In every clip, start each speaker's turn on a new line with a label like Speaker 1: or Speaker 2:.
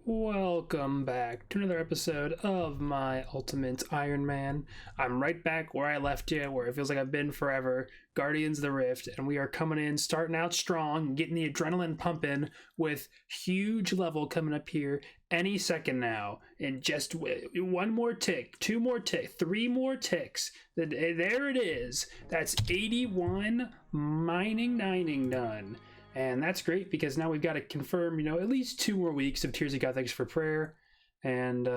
Speaker 1: Welcome back to another episode of my Ultimate Iron Man. I'm right back where I left you, where it feels like I've been forever. Guardians of the Rift, and we are coming in, starting out strong, getting the adrenaline pumping with huge level coming up here any second now. And just one more tick, two more ticks, three more ticks. There it is. That's 81 mining done. And that's great because now we've got to confirm, at least 2 more weeks of Tears of God Thanks for Prayer. And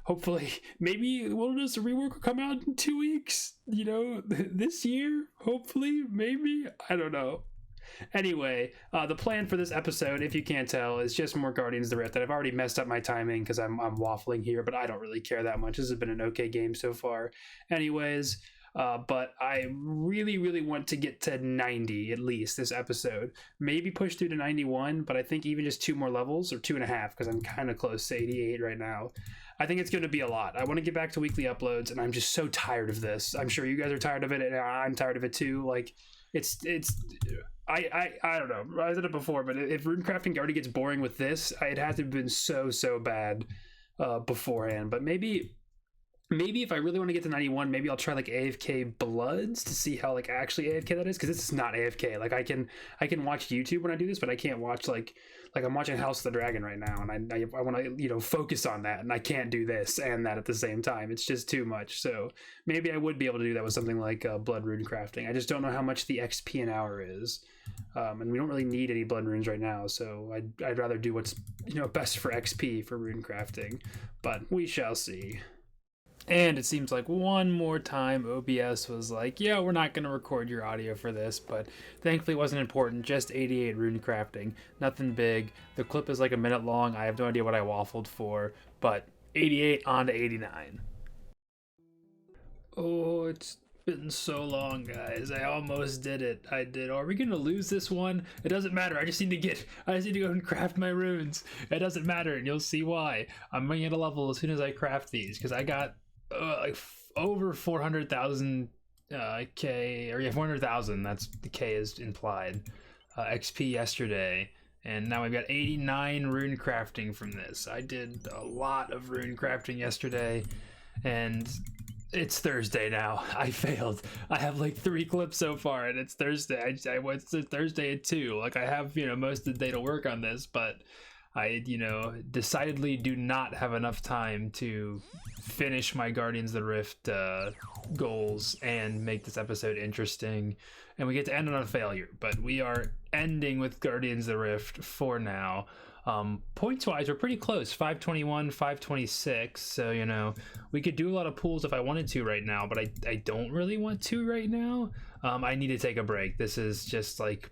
Speaker 1: hopefully, maybe Wilderness Rework will come out in 2 weeks, this year. Hopefully, maybe. I don't know. Anyway, the plan for this episode, if you can't tell, is just more Guardians of the Rift. That I've already messed up my timing because I'm waffling here, but I don't really care that much. This has been an okay game so far. Anyways, but I really want to get to 90 at least this episode. Maybe push through to 91, but I think even just 2 more levels, or 2.5, because I'm kind of close to 88 right now. I think it's going to be a lot. I want to get back to weekly uploads, and I'm just so tired of this. I'm sure you guys are tired of it, and I'm tired of it too. Like, I don't know. I said it before, but if runecrafting already gets boring with this, it has to have been so bad beforehand. But maybe if I really want to get to 91, maybe I'll try like AFK Bloods to see how like actually AFK that is, because this is not AFK. Like I can watch YouTube when I do this, but I can't watch like I'm watching House of the Dragon right now, and I want to focus on that, and I can't do this and that at the same time. It's just too much. So maybe I would be able to do that with something like Blood Rune Crafting. I just don't know how much the XP an hour is, and we don't really need any Blood Runes right now. So I'd rather do what's best for XP for Rune Crafting, but we shall see. And it seems like one more time OBS was like, yeah, we're not going to record your audio for this, but thankfully it wasn't important, just 88 rune crafting, nothing big. The clip is like a minute long, I have no idea what I waffled for, but 88 on to 89. Oh, it's been so long, guys. I almost did it. I did. Are we gonna lose this one? It doesn't matter. I just need to go and craft my runes. It doesn't matter, and you'll see why. I'm gonna get a level as soon as I craft these, because I got like over 400,000 K, or yeah, 400,000. That's the K is implied. XP yesterday, and now we've got 89 rune crafting from this. I did a lot of rune crafting yesterday, and it's Thursday now. I failed. I have like 3 clips so far, and it's Thursday. I went to Thursday at 2. Like I have, most of the day to work on this, but I, decidedly do not have enough time to finish my Guardians of the Rift goals and make this episode interesting. And we get to end on a failure, but we are ending with Guardians of the Rift for now. Points wise, we're pretty close, 521, 526. So, we could do a lot of pools if I wanted to right now, but I don't really want to right now. I need to take a break. This is just like,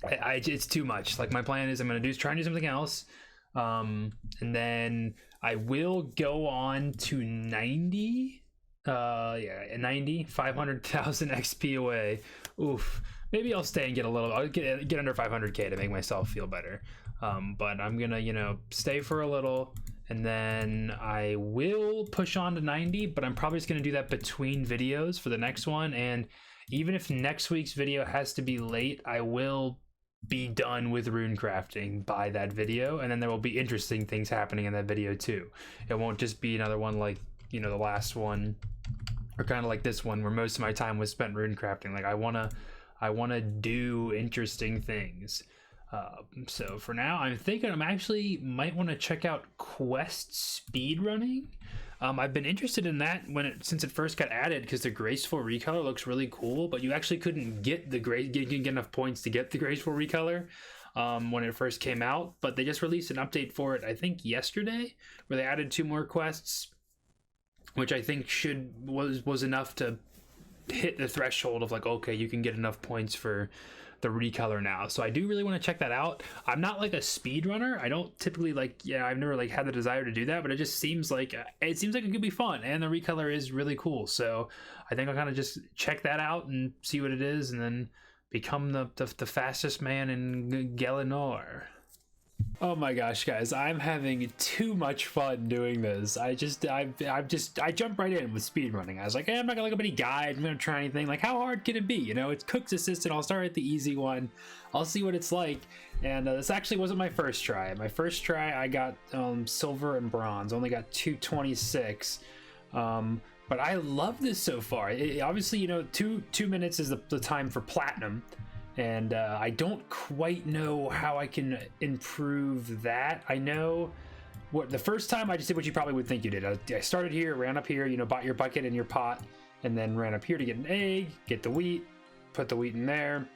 Speaker 1: it's too much. Like my plan is I'm going to try and do something else. And then I will go on to 90. 90, 500,000 XP away. Oof. Maybe I'll stay and I'll get under 500K to make myself feel better. But I'm gonna, stay for a little, and then I will push on to 90, but I'm probably just gonna do that between videos for the next one. And even if next week's video has to be late, I will be done with rune crafting by that video, and then there will be interesting things happening in that video too. It won't just be another one like, the last one, or kind of like this one where most of my time was spent rune crafting. Like I wanna do interesting things. So for now, I'm thinking I'm actually might want to check out quest speedrunning. I've been interested in that since it first got added, because the graceful recolor looks really cool, but you actually couldn't get get enough points to get the graceful recolor when it first came out. But they just released an update for it, I think yesterday, where they added 2 more quests, which I think was enough to hit the threshold of like, okay, you can get enough points for the recolor now. So I do really want to check that out. I'm not like a speedrunner. I don't typically I've never like had the desire to do that, but it just seems like it could be fun, and the recolor is really cool. So I think I'll kind of just check that out and see what it is, and then become the fastest man in Gielinor. Oh my gosh, guys, I'm having too much fun doing this. I jumped right in with speedrunning. I was like, hey, I'm not gonna look up any guide, I'm gonna try anything. Like, how hard can it be? You know, it's Cook's Assistant, I'll start at the easy one. I'll see what it's like. And this actually wasn't my first try. My first try, I got silver and bronze, only got 226. But I love this so far. Obviously, you know, two minutes is the time for platinum. And I don't quite know how I can improve that. I know what the first time I just did what you probably would think you did. I started here, ran up here, you know, bought your bucket and your pot, and then ran up here to get an egg, get the wheat, put the wheat in there,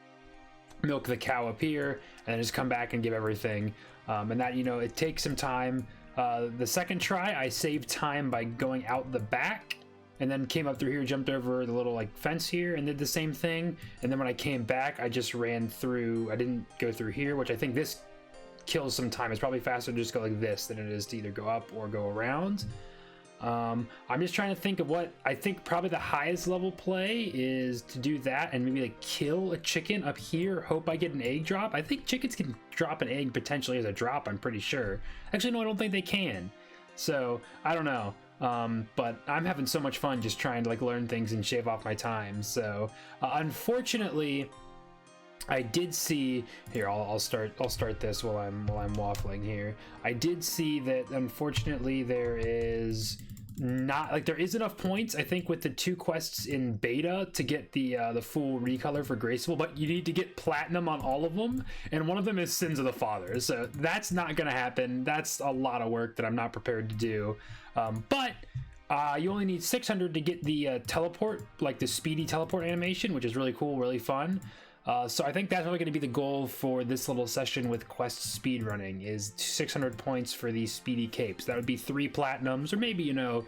Speaker 1: milk the cow up here, and then just come back and give everything. And that, you know, it takes some time. The second try, I saved time by going out the back, and then came up through here, jumped over the little like fence here and did the same thing. And then when I came back, I just ran through, I didn't go through here, which I think this kills some time. It's probably faster to just go like this than it is to either go up or go around. I'm just trying to think of what I think probably the highest level play is to do that and maybe like kill a chicken up here, hope I get an egg drop. I think chickens can drop an egg potentially as a drop, I'm pretty sure. Actually, no, I don't think they can. So I don't know. But I'm having so much fun just trying to like learn things and shave off my time. So unfortunately, I did see here. I'll start this while I'm waffling here. I did see that unfortunately there is not like there is enough points, I think, with the 2 quests in beta to get the full recolor for Graceful, but you need to get platinum on all of them, and one of them is Sins of the Father. So that's not gonna happen. That's a lot of work that I'm not prepared to do. But you only need 600 to get the teleport, like the speedy teleport animation, which is really cool, really fun. So I think that's really going to be the goal for this little session with quest speedrunning, is 600 points for these speedy capes. That would be 3 platinums, or maybe, you know,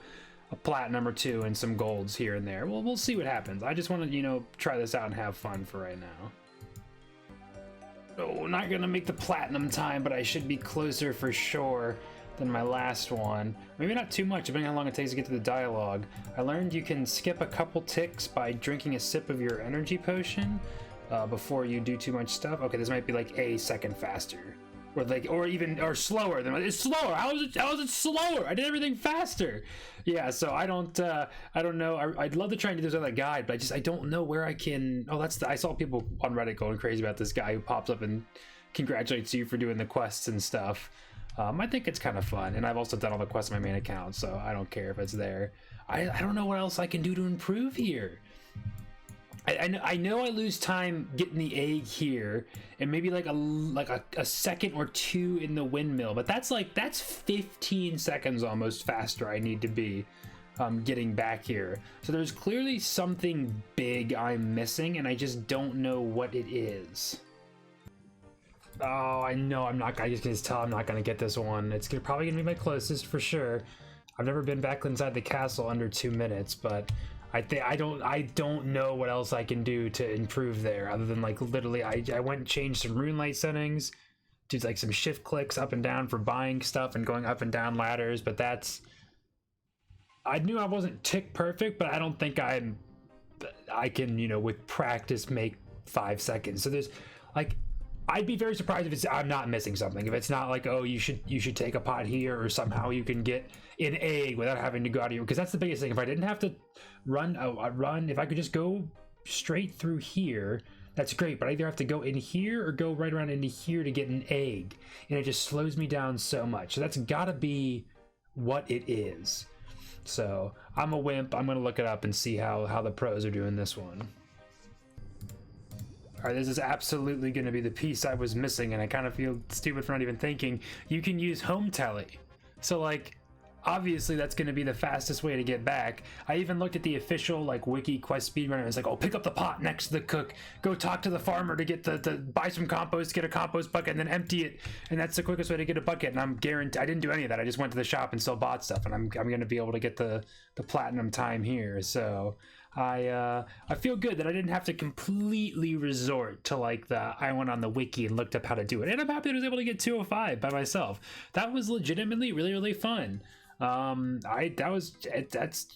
Speaker 1: a platinum or 2 and some golds here and there. Well, we'll see what happens. I just want to, you know, try this out and have fun for right now. Oh, not going to make the platinum time, but I should be closer for sure than my last one. Maybe not too much, depending on how long it takes to get to the dialogue. I learned you can skip a couple ticks by drinking a sip of your energy potion before you do too much stuff. Okay, this might be like a second faster, or like, or slower than it's slower. How is it slower? I did everything faster. Yeah, so I don't know. I'd love to try and do this other guide, but I don't know where I can. Oh, I saw people on Reddit going crazy about this guy who pops up and congratulates you for doing the quests and stuff. I think it's kind of fun, and I've also done all the quests on my main account, so I don't care if it's there. I don't know what else I can do to improve here. I know I lose time getting the egg here, and maybe like a second or 2 in the windmill, but that's 15 seconds almost faster I need to be getting back here. So there's clearly something big I'm missing, and I just don't know what it is. Oh, I know I just can tell I'm not gonna get this one. It's probably gonna be my closest for sure. I've never been back inside the castle under 2 minutes, but I don't know what else I can do to improve there, other than like literally I went and changed some rune light settings, did like some shift clicks up and down for buying stuff and going up and down ladders, but I knew I wasn't tick perfect, but I don't think I can, you know, with practice make 5 seconds. So there's like, I'd be very surprised if I'm not missing something. If it's not like, oh, you should take a pot here, or somehow you can get an egg without having to go out of here. Because that's the biggest thing. If I didn't have to run, if I could just go straight through here, that's great. But I either have to go in here or go right around into here to get an egg, and it just slows me down so much. So that's gotta be what it is. So I'm a wimp. I'm gonna look it up and see how the pros are doing this one. All right, this is absolutely going to be the piece I was missing, and I kind of feel stupid for not even thinking. You can use home tele. So, like, obviously that's going to be the fastest way to get back. I even looked at the official, like, wiki quest speedrunner. It's like, oh, pick up the pot next to the cook. Go talk to the farmer to get buy some compost, get a compost bucket, and then empty it. And that's the quickest way to get a bucket. And I'm guaranteed, I didn't do any of that. I just went to the shop and still bought stuff, and I'm going to be able to get the platinum time here. So I feel good that I didn't have to completely resort to like I went on the wiki and looked up how to do it, and I'm happy I was able to get 205 by myself. That was legitimately really, really fun. That's,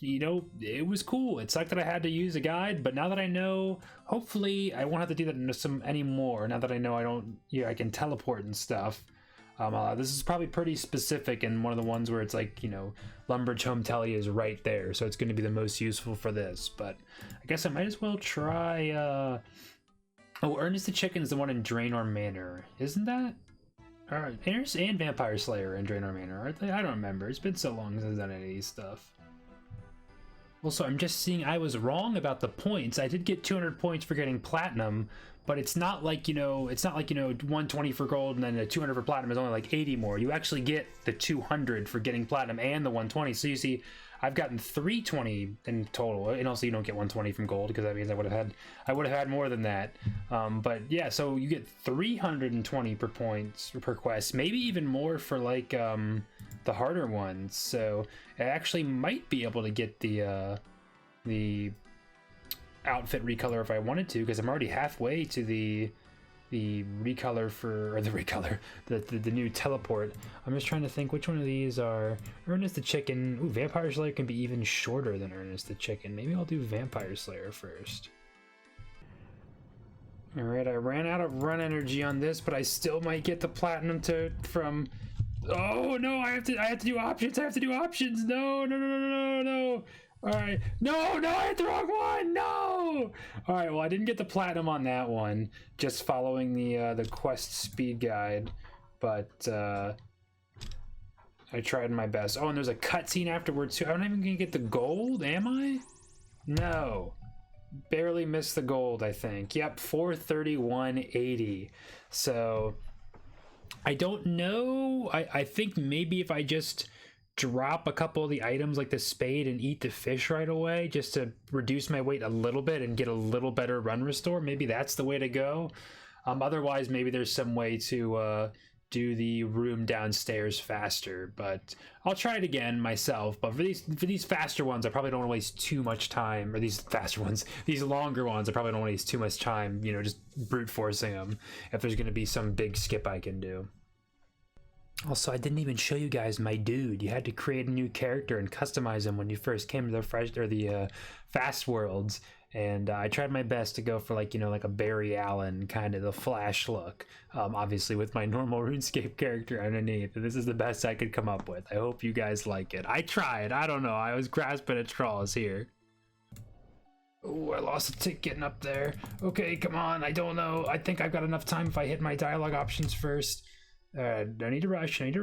Speaker 1: you know, it was cool. It sucked that I had to use a guide, but now that I know, hopefully I won't have to do that anymore. Now that I know I can teleport and stuff. This is probably pretty specific and one of the ones where it's like, you know, Lumbridge Home Telly is right there, so it's going to be the most useful for this. But I guess I might as well try. Oh, Ernest the Chicken is the one in Draenor Manor, isn't that? Alright, Ernest and Vampire Slayer in Draenor Manor, aren't they? I don't remember. It's been so long since I've done any of these stuff. Also, I'm just seeing I was wrong about the points. I did get 200 points for getting platinum, but it's not like, you know, 120 for gold and then the 200 for platinum is only like 80 more. You actually get the 200 for getting platinum and the 120. So you see, I've gotten 320 in total, and also you don't get 120 from gold because that means I would have had more than that. But yeah, so you get 320 per points per quest, maybe even more for like the harder ones. So I actually might be able to get the outfit recolor if I wanted to, because I'm already halfway to the recolor for, or the new teleport. I'm just trying to think which one of these are Ernest the Chicken. Ooh, Vampire Slayer can be even shorter than Ernest the Chicken. Maybe I'll do Vampire Slayer first. All right, I ran out of run energy on this, but I still might get the platinum from. Oh no, I have to do options. I have to do options. No. All right, no, I hit the wrong one. No. All right, well, I didn't get the platinum on that one, just following the quest speed guide, but I tried my best. Oh, and there's a cutscene afterwards too. I'm not even gonna get the gold, am I? No, barely missed the gold, I think. Yep, 431.80. So I don't know. I think maybe if I just drop a couple of the items like the spade and eat the fish right away just to reduce my weight a little bit and get a little better run restore, maybe that's the way to go. Otherwise, maybe there's some way to do the room downstairs faster, but I'll try it again myself. But for these faster ones, I probably don't want to waste too much time, or these longer ones, I probably don't want to waste too much time, you know, just brute forcing them if there's going to be some big skip I can do. Also, I didn't even show you guys my dude. You had to create a new character and customize him when you first came to the fast worlds, and I tried my best to go for like, you know, like a Barry Allen kind of the Flash look, obviously with my normal RuneScape character underneath. And this is the best I could come up with. I hope you guys like it. I tried. I don't know. I was grasping at straws here. Oh, I lost a tick getting up there. Okay, come on. I don't know. I think I've got enough time if I hit my dialogue options first. No need to rush, no need to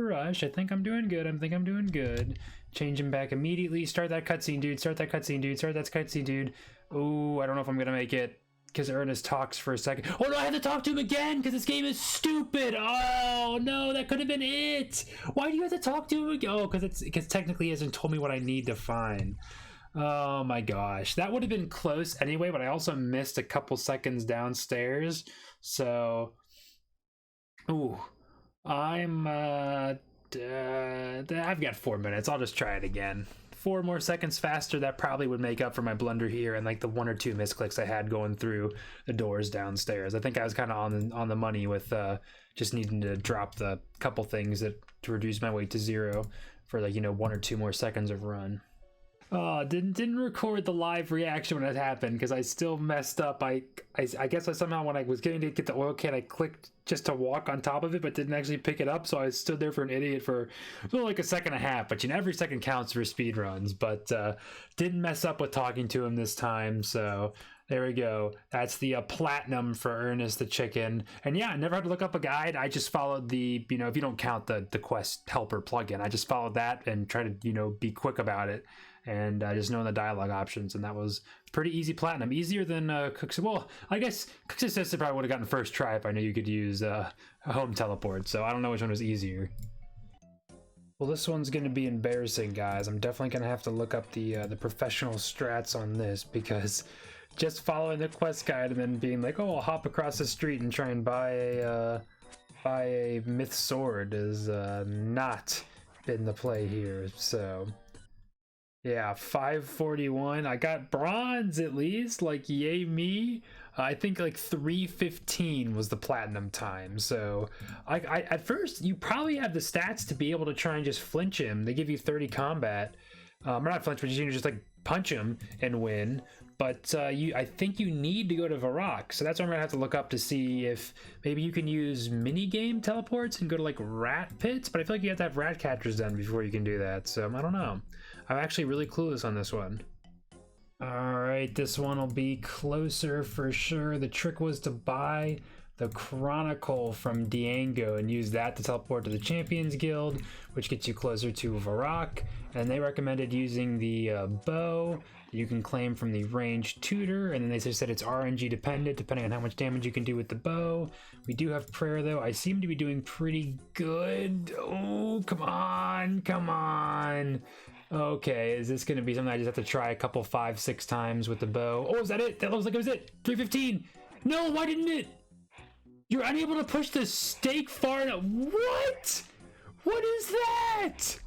Speaker 1: rush. I think I'm doing good. Change him back immediately. Start that cutscene, dude. Oh, I don't know if I'm gonna make it because Ernest talks for a second. Oh no, I have to talk to him again because this game is stupid. Oh no, that could have been it. Why do you have to talk to him again? Oh, because technically he hasn't told me what I need to find. Oh my gosh, that would have been close anyway, but I also missed a couple seconds downstairs, so. Ooh, I've got 4 minutes. I'll just try it again. 4 more seconds faster, that probably would make up for my blunder here and like the 1 or 2 misclicks I had going through the doors downstairs. I think I was kind of on the money with just needing to drop the couple things to reduce my weight to 0 for like, you know, 1 or 2 more seconds of run. Didn't record the live reaction when it happened because I still messed up. I guess I somehow, when I was getting to get the oil can, I clicked just to walk on top of it but didn't actually pick it up, so I stood there for an idiot for like a second and a half. But you know, every second counts for speed runs. But didn't mess up with talking to him this time, so there we go. That's the platinum for Ernest the Chicken. And yeah, I never had to look up a guide. I just followed the, you know, if you don't count the quest helper plugin, I just followed that and try to, you know, be quick about it. And just knowing the dialogue options, and that was pretty easy platinum. Easier than Cook's. Well, I guess Cook's Assistant probably would have gotten first try if I knew you could use a home teleport. So I don't know which one was easier. Well, this one's going to be embarrassing, guys. I'm definitely going to have to look up the professional strats on this, because just following the quest guide and then being like, oh, I'll hop across the street and try and buy a myth sword has not been the play here. So. Yeah, 541. I got bronze at least, like yay me. I think like 315 was the platinum time. So I at first you probably have the stats to be able to try and just flinch him. They give you 30 combat. Or not flinch, but you can just like punch him and win. But I think you need to go to Varrock, so that's what I'm gonna have to look up to see if maybe you can use mini game teleports and go to like rat pits. But I feel like you have to have rat catchers done before you can do that. So I don't know. I'm actually really clueless on this one. All right, this one will be closer for sure. The trick was to buy the Chronicle from Diango and use that to teleport to the Champions Guild, which gets you closer to Varrock. And they recommended using the bow you can claim from the ranged tutor, and then they just said it's RNG dependent depending on how much damage you can do with the bow. We do have prayer though. I seem to be doing pretty good. Oh, come on. Okay, is this gonna be something I just have to try a couple 5-6 times with the bow? Oh, is that it? That looks like it was it. 315. No, why didn't it? You're unable to push the stake far enough. What is that?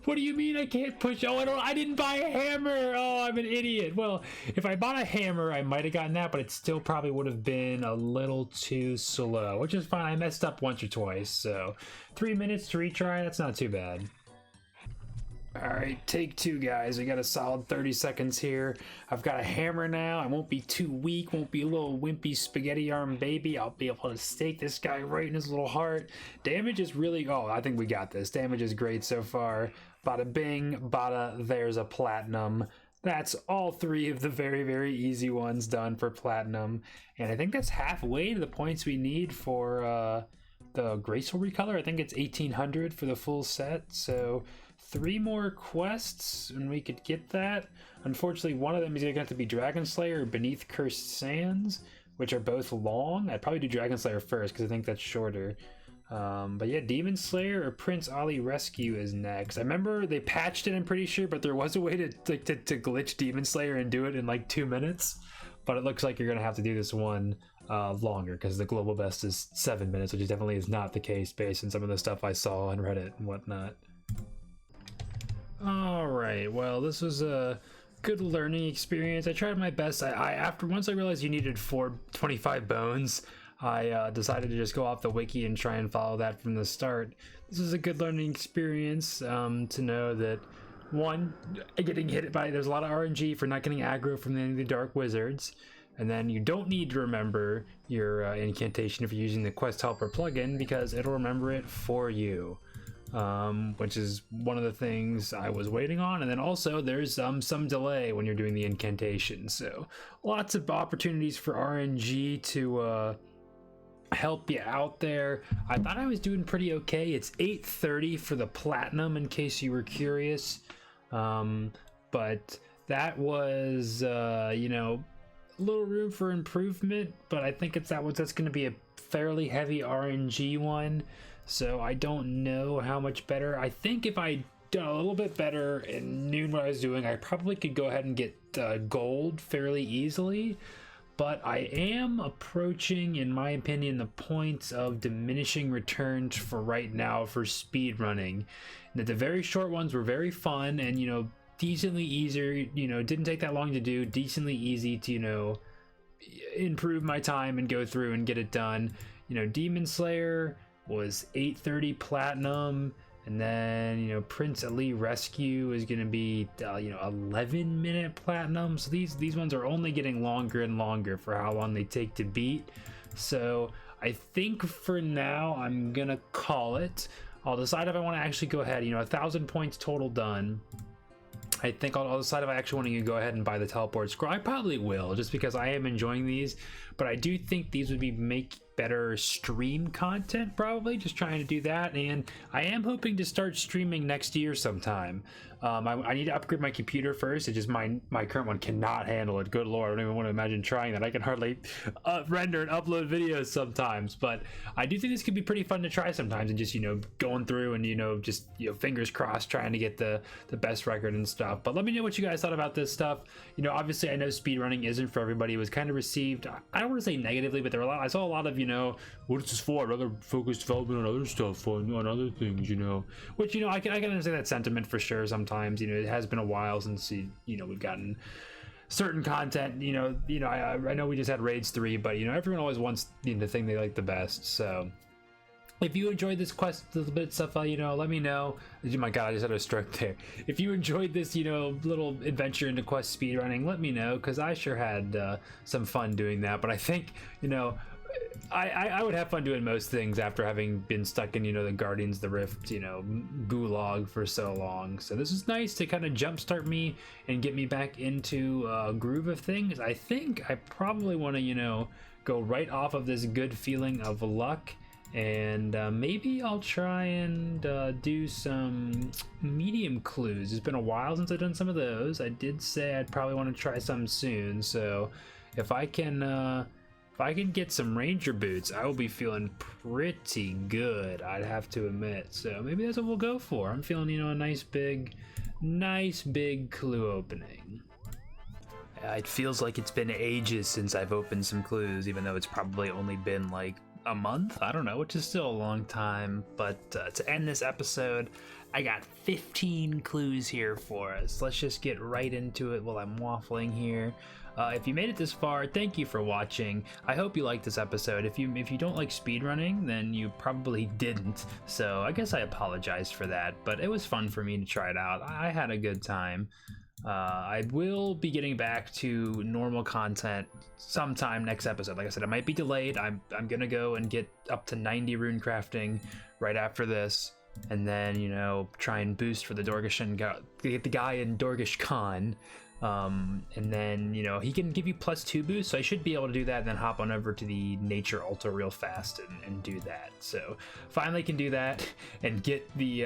Speaker 1: What do you mean I can't push? Oh, I didn't buy a hammer. Oh, I'm an idiot. Well, if I bought a hammer, I might have gotten that, but it still probably would have been a little too slow, which is fine. I messed up once or twice, so 3 minutes to retry, that's not too bad. All right, take two, guys. We got a solid 30 seconds here. I've got a hammer now. I won't be too weak, won't be a little wimpy spaghetti arm baby. I'll be able to stake this guy right in his little heart. Damage is really, oh, I think we got this. Damage is great so far. Bada bing, bada, there's a platinum. That's all three of the very, very easy ones done for platinum. And I think that's halfway to the points we need for the graceful recolor. I think it's 1800 for the full set. So 3 more quests and we could get that. Unfortunately, one of them is going to have to be Dragon Slayer or Beneath Cursed Sands, which are both long. I'd probably do Dragon Slayer first because I think that's shorter. But yeah, Demon Slayer or Prince Ali Rescue is next. I remember they patched it, I'm pretty sure, but there was a way to glitch Demon Slayer and do it in like 2 minutes. But it looks like you're gonna have to do this one longer because the global best is 7 minutes, which definitely is not the case based on some of the stuff I saw on Reddit and whatnot. All right, well, this was a good learning experience. I tried my best. Once I realized you needed 425 bones, I decided to just go off the wiki and try and follow that from the start. This is a good learning experience to know that, one, getting hit by, there's a lot of RNG for not getting aggro from any of the Dark Wizards, and then you don't need to remember your incantation if you're using the Quest Helper plugin because it'll remember it for you, which is one of the things I was waiting on. And then also there's some delay when you're doing the incantation, so lots of opportunities for RNG to help you out there. I thought I was doing pretty okay. It's 830 for the platinum in case you were curious, but that was you know, a little room for improvement, but I think that's going to be a fairly heavy RNG one, so I don't know how much better. I think if I done a little bit better and knew what I was doing, I probably could go ahead and get gold fairly easily. But I am approaching, in my opinion, the point of diminishing returns for right now for speedrunning. The very short ones were very fun and, you know, decently easier, you know, didn't take that long to do, decently easy to, you know, improve my time and go through and get it done. You know, Demon Slayer was 830 platinum. And then, you know, Prince Ali Rescue is going to be, you know, 11-minute platinum. So these ones are only getting longer and longer for how long they take to beat. So I think for now, I'm going to call it. I'll decide if I want to actually go ahead, you know, 1,000 points total done. I think I'll decide if I actually want to go ahead and buy the teleport scroll. I probably will, just because I am enjoying these. But I do think these would make better stream content, probably just trying to do that. And I am hoping to start streaming next year sometime. I need to upgrade my computer first. It's just my current one cannot handle it. Good lord, I don't even want to imagine trying that. I can hardly render and upload videos sometimes, but I do think this could be pretty fun to try sometimes, and just, you know, going through and, you know, just, you know, fingers crossed trying to get the best record and stuff. But let me know what you guys thought about this stuff. You know, obviously I know speedrunning isn't for everybody. It was kind of received, I don't want to say negatively, but I saw a lot of, you know, what is this for? I'd rather focus development on other stuff, on other things, you know. Which, you know, I can understand that sentiment for sure sometimes. You know, it has been a while since, you know, we've gotten certain content, you know, I know we just had Raids 3, but, you know, everyone always wants, you know, the thing they like the best. So if you enjoyed this quest a little bit stuff, you know, let me know. Oh my god, I just had a stroke there. If you enjoyed this, you know, little adventure into quest speedrunning, let me know, because I sure had some fun doing that. But I think, you know, I would have fun doing most things after having been stuck in, you know, the Guardians of the Rift, you know, gulag for so long. So this is nice to kind of jumpstart me and get me back into a groove of things. I think I probably want to, you know, go right off of this good feeling of luck, and maybe I'll try and do some medium clues. It's been a while since I've done some of those. I did say I'd probably want to try some soon, so if I can get some ranger boots, I will be feeling pretty good, I'd have to admit. So maybe that's what we'll go for. I'm feeling, you know, a nice big clue opening. It feels like it's been ages since I've opened some clues, even though it's probably only been like a month, I don't know, which is still a long time. But to end this episode, I got 15 clues here for us. Let's just get right into it while I'm waffling here. If you made it this far, thank you for watching. I hope you liked this episode. If you don't like speedrunning, then you probably didn't, so I guess I apologize for that, but it was fun for me to try it out. I had a good time. I will be getting back to normal content sometime next episode. Like I said, it might be delayed. I'm gonna go and get up to 90 rune crafting right after this, and then, you know, try and boost for the get the guy in Dorgish Khan. And then, you know, he can give you +2 boost, so I should be able to do that and then hop on over to the nature altar real fast and do that. So finally can do that and get the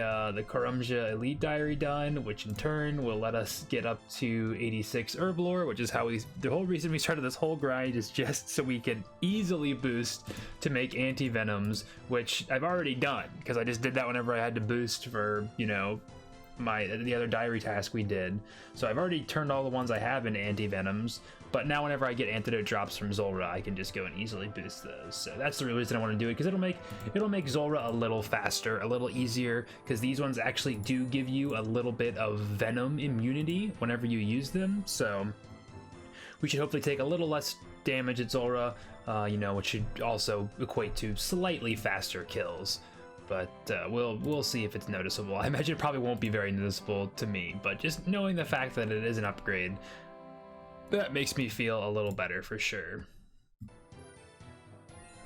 Speaker 1: Korumja elite diary done, which in turn will let us get up to 86 herb lore, which is how the whole reason we started this whole grind is just so we can easily boost to make anti-venoms, which I've already done because I just did that whenever I had to boost for, you know, the other diary task we did. So I've already turned all the ones I have into anti-venoms, but now whenever I get antidote drops from Zulrah, I can just go and easily boost those. So that's the real reason I want to do it, because it'll make Zulrah a little faster, a little easier, because these ones actually do give you a little bit of venom immunity whenever you use them. So we should hopefully take a little less damage at Zulrah, you know, which should also equate to slightly faster kills. But we'll see if it's noticeable. I imagine it probably won't be very noticeable to me, but just knowing the fact that it is an upgrade, that makes me feel a little better for sure.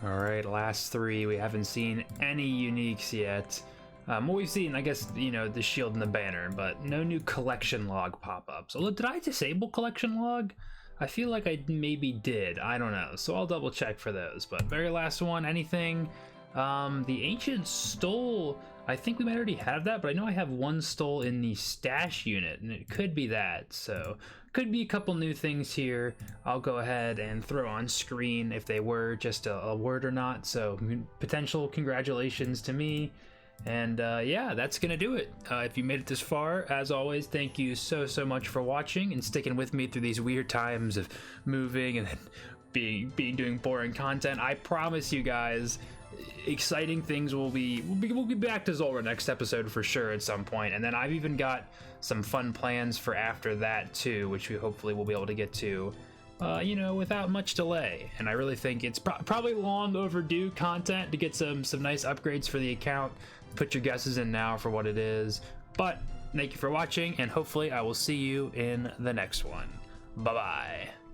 Speaker 1: Alright, last 3. We haven't seen any uniques yet. Well, we've seen, I guess, you know, the shield and the banner, but no new collection log pop-ups. Although, did I disable collection log? I feel like I maybe did. I don't know. So I'll double check for those. But very last one, anything? The ancient stole, I think we might already have that, but I know I have 1 stole in the stash unit, and it could be that. So could be a couple new things here. I'll go ahead and throw on screen if they were just a word or not. So potential congratulations to me. And yeah, that's gonna do it. If you made it this far, as always, thank you so much for watching and sticking with me through these weird times of moving and then doing boring content. I promise you guys, exciting things we'll be back to Zulrah next episode for sure at some point, and then I've even got some fun plans for after that too, which we hopefully will be able to get to, you know, without much delay. And I really think it's probably long overdue content to get some nice upgrades for the account. Put your guesses in now for what it is, but thank you for watching, and hopefully I will see you in the next one. Bye bye.